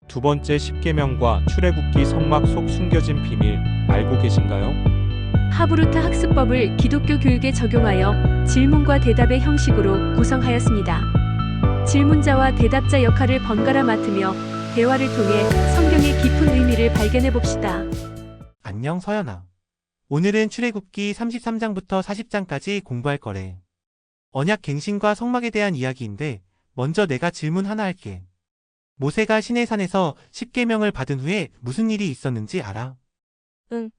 두 번째 십계명과 출애굽기 성막 속 숨겨진 비밀 알고 계신가요? 하브루트 학습법을 기독교 교육에 적용하여 질문과 대답의 형식으로 구성하였습니다. 질문자와 대답자 역할을 번갈아 맡으며 대화를 통해 성경의 깊은 의미를 발견해 봅시다. 안녕 서연아. 오늘은 출애굽기 33장부터 40장까지 공부할 거래. 언약 갱신과 성막에 대한 이야기인데 먼저 내가 질문 하나 할게. 모세가 시내산에서 십계명을 받은 후에 무슨 일이 있었는지 알아? 응.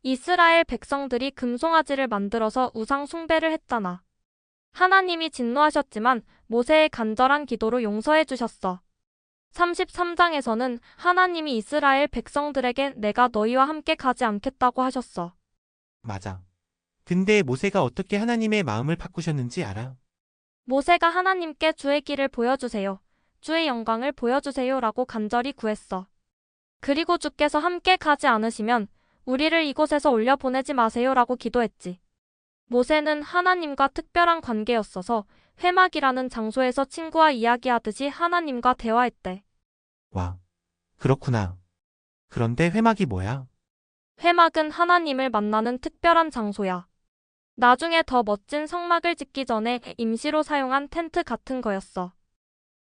이스라엘 백성들이 금송아지를 만들어서 우상 숭배를 했잖아. 하나님이 진노하셨지만 모세의 간절한 기도로 용서해 주셨어. 33장에서는 하나님이 이스라엘 백성들에게 내가 너희와 함께 가지 않겠다고 하셨어. 맞아. 근데 모세가 어떻게 하나님의 마음을 바꾸셨는지 알아? 모세가 하나님께 주의 길을 보여주세요. 주의 영광을 보여주세요 라고 간절히 구했어. 그리고 주께서 함께 가지 않으시면 우리를 이곳에서 올려보내지 마세요 라고 기도했지. 모세는 하나님과 특별한 관계였어서 회막이라는 장소에서 친구와 이야기하듯이 하나님과 대화했대. 와, 그렇구나. 그런데 회막이 뭐야? 회막은 하나님을 만나는 특별한 장소야. 나중에 더 멋진 성막을 짓기 전에 임시로 사용한 텐트 같은 거였어.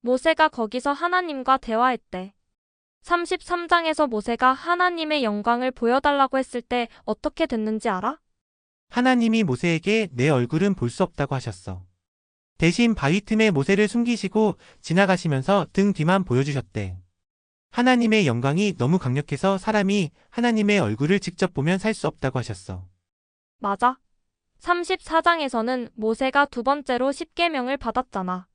모세가 거기서 하나님과 대화했대. 33장에서 모세가 하나님의 영광을 보여달라고 했을 때 어떻게 됐는지 알아? 하나님이 모세에게 내 얼굴은 볼 수 없다고 하셨어. 대신 바위 틈에 모세를 숨기시고 지나가시면서 등 뒤만 보여주셨대. 하나님의 영광이 너무 강력해서 사람이 하나님의 얼굴을 직접 보면 살 수 없다고 하셨어. 맞아. 34장에서는 모세가 두 번째로 십계명을 받았잖아.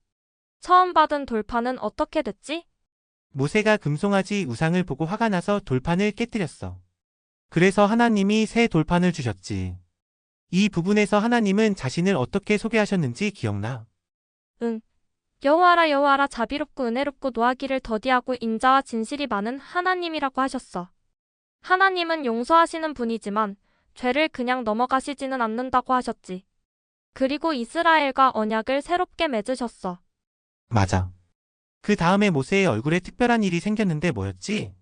처음 받은 돌판은 어떻게 됐지? 모세가 금송아지 우상을 보고 화가 나서 돌판을 깨뜨렸어. 그래서 하나님이 새 돌판을 주셨지. 이 부분에서 하나님은 자신을 어떻게 소개하셨는지 기억나? 응. 여호와라 여호와라 자비롭고 은혜롭고 노하기를 더디하고 인자와 진실이 많은 하나님이라고 하셨어. 하나님은 용서하시는 분이지만 죄를 그냥 넘어가시지는 않는다고 하셨지. 그리고 이스라엘과 언약을 새롭게 맺으셨어. 맞아. 그 다음에 모세의 얼굴에 특별한 일이 생겼는데 뭐였지?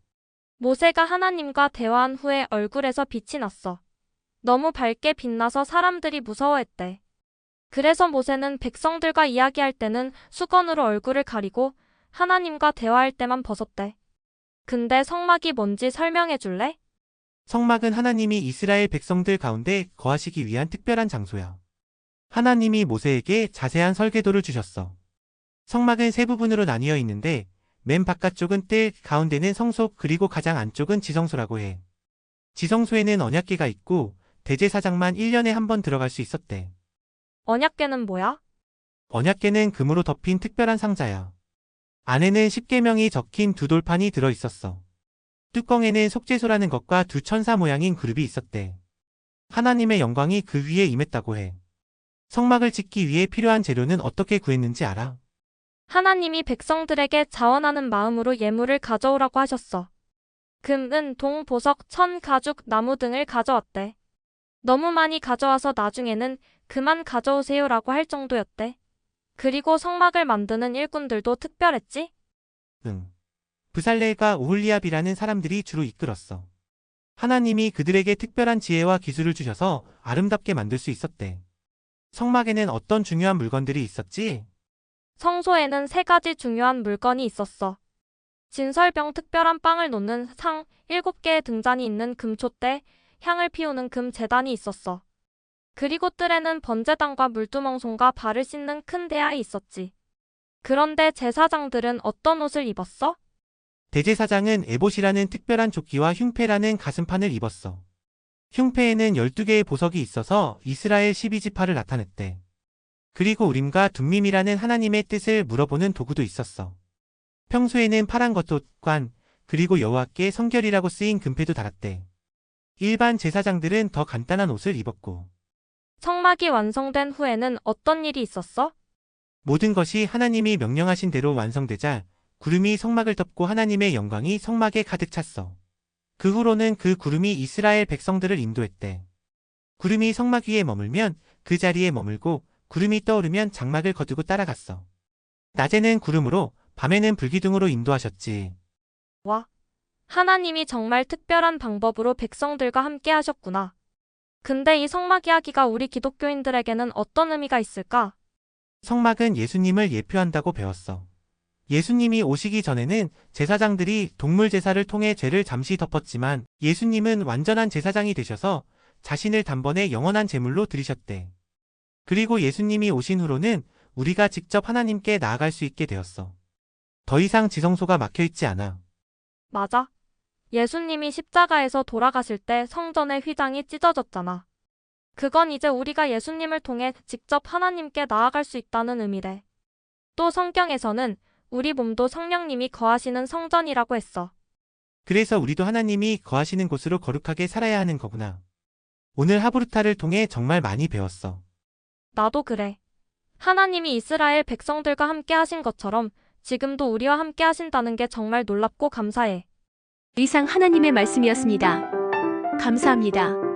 모세가 하나님과 대화한 후에 얼굴에서 빛이 났어. 너무 밝게 빛나서 사람들이 무서워했대. 그래서 모세는 백성들과 이야기할 때는 수건으로 얼굴을 가리고 하나님과 대화할 때만 벗었대. 근데 성막이 뭔지 설명해 줄래? 성막은 하나님이 이스라엘 백성들 가운데 거하시기 위한 특별한 장소야. 하나님이 모세에게 자세한 설계도를 주셨어. 성막은 세 부분으로 나뉘어 있는데 맨 바깥쪽은 뜰, 가운데는 성소, 그리고 가장 안쪽은 지성소라고 해. 지성소에는 언약궤가 있고 대제사장만 1년에 한 번 들어갈 수 있었대. 언약궤는 뭐야? 언약궤는 금으로 덮인 특별한 상자야. 안에는 십계명이 적힌 두 돌판이 들어 있었어. 뚜껑에는 속죄소라는 것과 두 천사 모양인 그룹이 있었대. 하나님의 영광이 그 위에 임했다고 해. 성막을 짓기 위해 필요한 재료는 어떻게 구했는지 알아? 하나님이 백성들에게 자원하는 마음으로 예물을 가져오라고 하셨어. 금, 은, 동, 보석, 천, 가죽, 나무 등을 가져왔대. 너무 많이 가져와서 나중에는 그만 가져오세요라고 할 정도였대. 그리고 성막을 만드는 일꾼들도 특별했지? 응. 브살렐과 오홀리압이라는 사람들이 주로 이끌었어. 하나님이 그들에게 특별한 지혜와 기술을 주셔서 아름답게 만들 수 있었대. 성막에는 어떤 중요한 물건들이 있었지? 성소에는 세 가지 중요한 물건이 있었어. 진설병 특별한 빵을 놓는 상, 7개의 등잔이 있는 금촛대, 향을 피우는 금 제단이 있었어. 그리고 뜰에는 번제단과 물두멍송과 발을 씻는 큰 대야이 있었지. 그런데 제사장들은 어떤 옷을 입었어? 대제사장은 에봇이라는 특별한 조끼와 흉패라는 가슴판을 입었어. 흉패에는 12개의 보석이 있어서 이스라엘 12지파를 나타냈대. 그리고 우림과 둠밈이라는 하나님의 뜻을 물어보는 도구도 있었어. 평소에는 파란 겉옷관, 그리고 여호와께 성결이라고 쓰인 금패도 달았대. 일반 제사장들은 더 간단한 옷을 입었고 성막이 완성된 후에는 어떤 일이 있었어? 모든 것이 하나님이 명령하신 대로 완성되자 구름이 성막을 덮고 하나님의 영광이 성막에 가득 찼어. 그 후로는 그 구름이 이스라엘 백성들을 인도했대. 구름이 성막 위에 머물면 그 자리에 머물고 구름이 떠오르면 장막을 거두고 따라갔어. 낮에는 구름으로 밤에는 불기둥으로 인도하셨지. 와, 하나님이 정말 특별한 방법으로 백성들과 함께 하셨구나. 근데 이 성막 이야기가 우리 기독교인들에게는 어떤 의미가 있을까? 성막은 예수님을 예표한다고 배웠어. 예수님이 오시기 전에는 제사장들이 동물 제사를 통해 죄를 잠시 덮었지만 예수님은 완전한 제사장이 되셔서 자신을 단번에 영원한 제물로 드리셨대. 그리고 예수님이 오신 후로는 우리가 직접 하나님께 나아갈 수 있게 되었어. 더 이상 지성소가 막혀 있지 않아. 맞아. 예수님이 십자가에서 돌아가실 때 성전의 휘장이 찢어졌잖아. 그건 이제 우리가 예수님을 통해 직접 하나님께 나아갈 수 있다는 의미래. 또 성경에서는 우리 몸도 성령님이 거하시는 성전이라고 했어. 그래서 우리도 하나님이 거하시는 곳으로 거룩하게 살아야 하는 거구나. 오늘 하브루타를 통해 정말 많이 배웠어. 나도 그래. 하나님이 이스라엘 백성들과 함께 하신 것처럼 지금도 우리와 함께 하신다는 게 정말 놀랍고 감사해. 이상 하나님의 말씀이었습니다. 감사합니다.